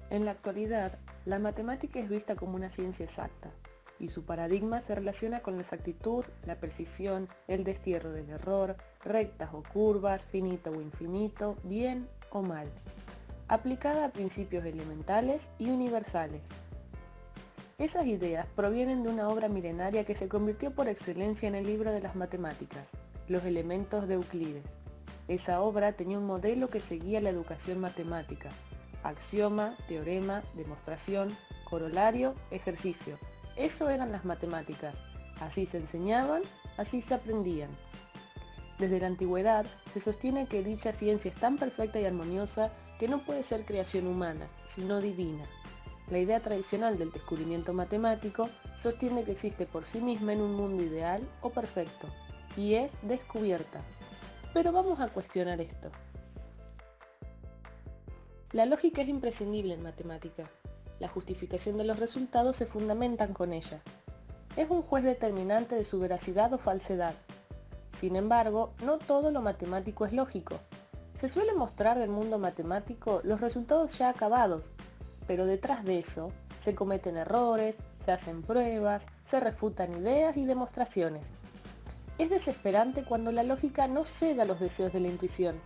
En la actualidad, la matemática es vista como una ciencia exacta, y su paradigma se relaciona con la exactitud, la precisión, el destierro del error, rectas o curvas, finito o infinito, bien o mal, aplicada a principios elementales y universales. Esas ideas provienen de una obra milenaria que se convirtió por excelencia en el libro de las matemáticas, Los Elementos de Euclides. Esa obra tenía un modelo que seguía la educación matemática: axioma, teorema, demostración, corolario, ejercicio. Eso eran las matemáticas. Así se enseñaban, así se aprendían. Desde la antigüedad se sostiene que dicha ciencia es tan perfecta y armoniosa que no puede ser creación humana, sino divina. La idea tradicional del descubrimiento matemático sostiene que existe por sí misma en un mundo ideal o perfecto, y es descubierta. Pero vamos a cuestionar esto. La lógica es imprescindible en matemática. La justificación de los resultados se fundamentan con ella. Es un juez determinante de su veracidad o falsedad. Sin embargo, no todo lo matemático es lógico. Se suele mostrar del mundo matemático los resultados ya acabados, pero detrás de eso se cometen errores, se hacen pruebas, se refutan ideas y demostraciones. Es desesperante cuando la lógica no cede a los deseos de la intuición.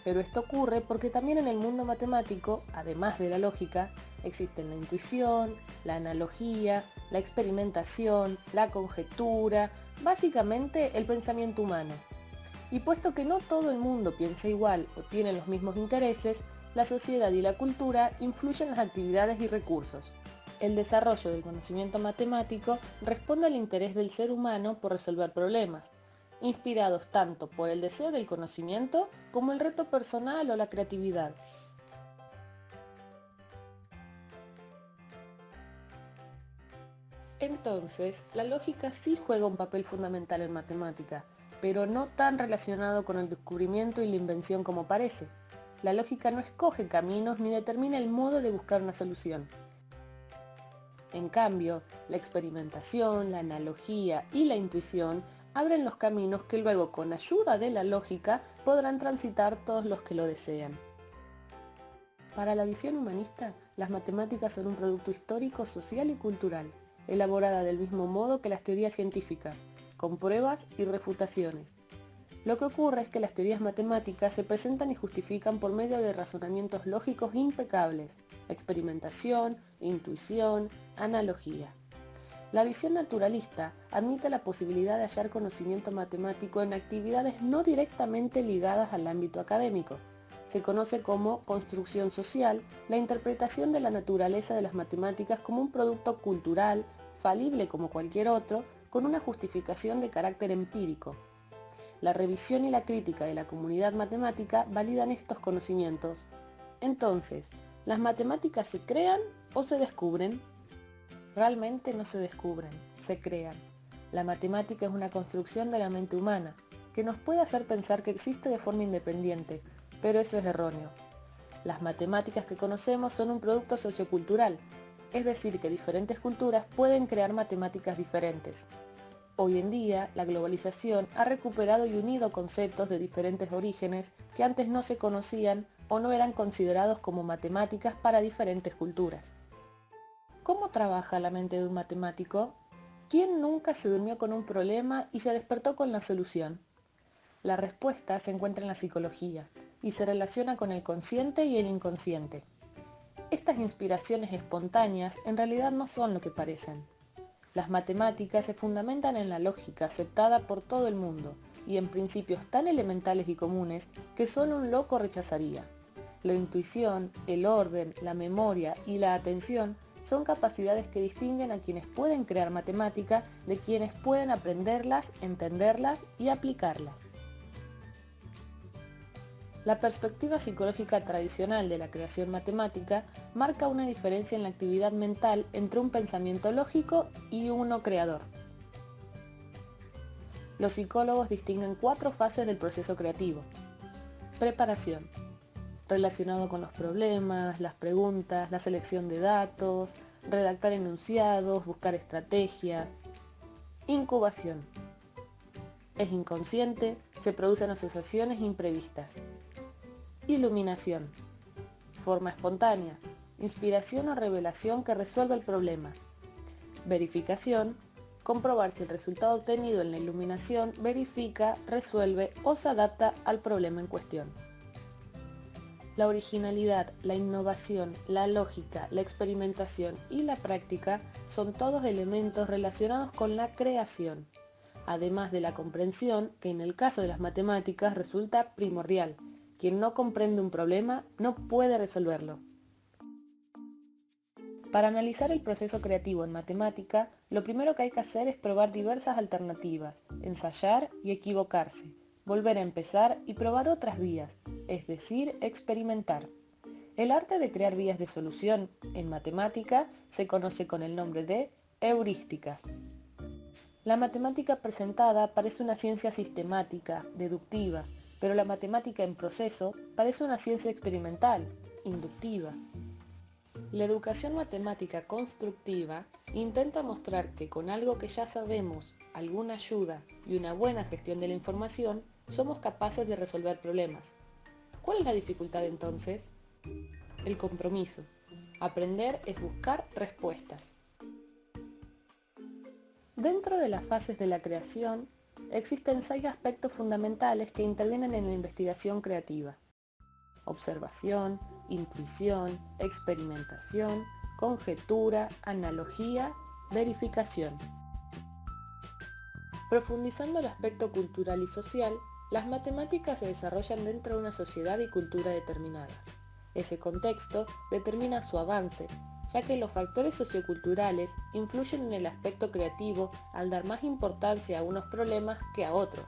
Pero esto ocurre porque también en el mundo matemático, además de la lógica, existen la intuición, la analogía, la experimentación, la conjetura, básicamente el pensamiento humano. Y puesto que no todo el mundo piensa igual o tiene los mismos intereses, la sociedad y la cultura influyen en las actividades y recursos. El desarrollo del conocimiento matemático responde al interés del ser humano por resolver problemas, inspirados tanto por el deseo del conocimiento como el reto personal o la creatividad. Entonces, la lógica sí juega un papel fundamental en matemática, pero no tan relacionado con el descubrimiento y la invención como parece. La lógica no escoge caminos ni determina el modo de buscar una solución. En cambio, la experimentación, la analogía y la intuición abren los caminos que luego, con ayuda de la lógica, podrán transitar todos los que lo desean. Para la visión humanista, las matemáticas son un producto histórico, social y cultural, elaborada del mismo modo que las teorías científicas, con pruebas y refutaciones. Lo que ocurre es que las teorías matemáticas se presentan y justifican por medio de razonamientos lógicos impecables, experimentación, intuición, analogía. La visión naturalista admite la posibilidad de hallar conocimiento matemático en actividades no directamente ligadas al ámbito académico. Se conoce como construcción social la interpretación de la naturaleza de las matemáticas como un producto cultural, falible como cualquier otro, con una justificación de carácter empírico. La revisión y la crítica de la comunidad matemática validan estos conocimientos. Entonces, ¿las matemáticas se crean o se descubren? Realmente no se descubren, se crean. La matemática es una construcción de la mente humana, que nos puede hacer pensar que existe de forma independiente, pero eso es erróneo. Las matemáticas que conocemos son un producto sociocultural, es decir, que diferentes culturas pueden crear matemáticas diferentes. Hoy en día, la globalización ha recuperado y unido conceptos de diferentes orígenes que antes no se conocían o no eran considerados como matemáticas para diferentes culturas. ¿Cómo trabaja la mente de un matemático? ¿Quién nunca se durmió con un problema y se despertó con la solución? La respuesta se encuentra en la psicología y se relaciona con el consciente y el inconsciente. Estas inspiraciones espontáneas en realidad no son lo que parecen. Las matemáticas se fundamentan en la lógica aceptada por todo el mundo y en principios tan elementales y comunes que solo un loco rechazaría. La intuición, el orden, la memoria y la atención son capacidades que distinguen a quienes pueden crear matemática de quienes pueden aprenderlas, entenderlas y aplicarlas. La perspectiva psicológica tradicional de la creación matemática marca una diferencia en la actividad mental entre un pensamiento lógico y uno creador. Los psicólogos distinguen 4 fases del proceso creativo. Preparación, relacionado con los problemas, las preguntas, la selección de datos, redactar enunciados, buscar estrategias. Incubación, es inconsciente, se producen asociaciones imprevistas. Iluminación, forma espontánea, inspiración o revelación que resuelve el problema. Verificación, comprobar si el resultado obtenido en la iluminación verifica, resuelve o se adapta al problema en cuestión. La originalidad, la innovación, la lógica, la experimentación y la práctica son todos elementos relacionados con la creación, además de la comprensión, que en el caso de las matemáticas resulta primordial. Quien no comprende un problema no puede resolverlo. Para analizar el proceso creativo en matemática, lo primero que hay que hacer es probar diversas alternativas, ensayar y equivocarse, volver a empezar y probar otras vías, es decir, experimentar. El arte de crear vías de solución en matemática se conoce con el nombre de heurística. La matemática presentada parece una ciencia sistemática, deductiva, pero la matemática en proceso parece una ciencia experimental, inductiva. La educación matemática constructiva intenta mostrar que con algo que ya sabemos, alguna ayuda y una buena gestión de la información, somos capaces de resolver problemas. ¿Cuál es la dificultad entonces? El compromiso. Aprender es buscar respuestas. Dentro de las fases de la creación, existen 6 aspectos fundamentales que intervienen en la investigación creativa: observación, intuición, experimentación, conjetura, analogía, verificación. Profundizando el aspecto cultural y social, las matemáticas se desarrollan dentro de una sociedad y cultura determinada. Ese contexto determina su avance, ya que los factores socioculturales influyen en el aspecto creativo al dar más importancia a unos problemas que a otros,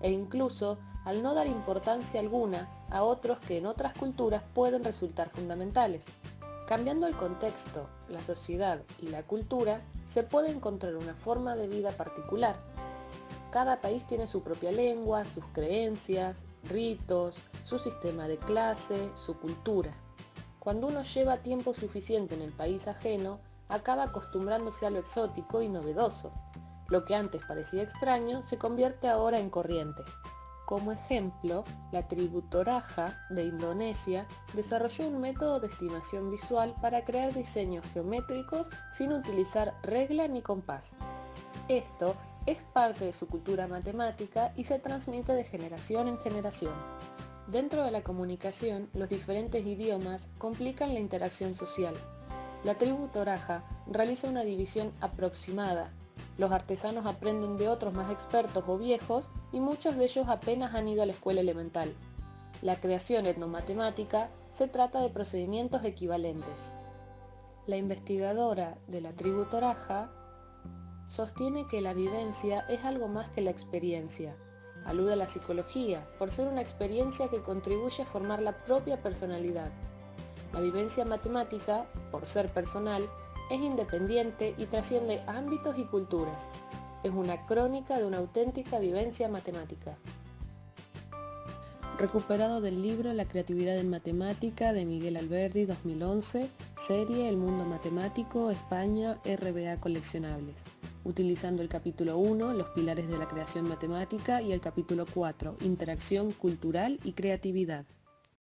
e incluso al no dar importancia alguna a otros que en otras culturas pueden resultar fundamentales. Cambiando el contexto, la sociedad y la cultura, se puede encontrar una forma de vida particular. Cada país tiene su propia lengua, sus creencias, ritos, su sistema de clase, su cultura. Cuando uno lleva tiempo suficiente en el país ajeno, acaba acostumbrándose a lo exótico y novedoso. Lo que antes parecía extraño se convierte ahora en corriente. Como ejemplo, la tribu Toraja de Indonesia desarrolló un método de estimación visual para crear diseños geométricos sin utilizar regla ni compás. Esto es parte de su cultura matemática y se transmite de generación en generación. Dentro de la comunicación, los diferentes idiomas complican la interacción social. La tribu Toraja realiza una división aproximada. Los artesanos aprenden de otros más expertos o viejos y muchos de ellos apenas han ido a la escuela elemental. La creación etnomatemática se trata de procedimientos equivalentes. La investigadora de la tribu Toraja sostiene que la vivencia es algo más que la experiencia. Alude a la psicología por ser una experiencia que contribuye a formar la propia personalidad. La vivencia matemática, por ser personal, es independiente y trasciende ámbitos y culturas. Es una crónica de una auténtica vivencia matemática. Recuperado del libro La creatividad en matemática de Miguel Alberdi, 2011, serie El mundo matemático, España, RBA Coleccionables, utilizando el capítulo 1, Los pilares de la creación matemática, y el capítulo 4, Interacción cultural y creatividad.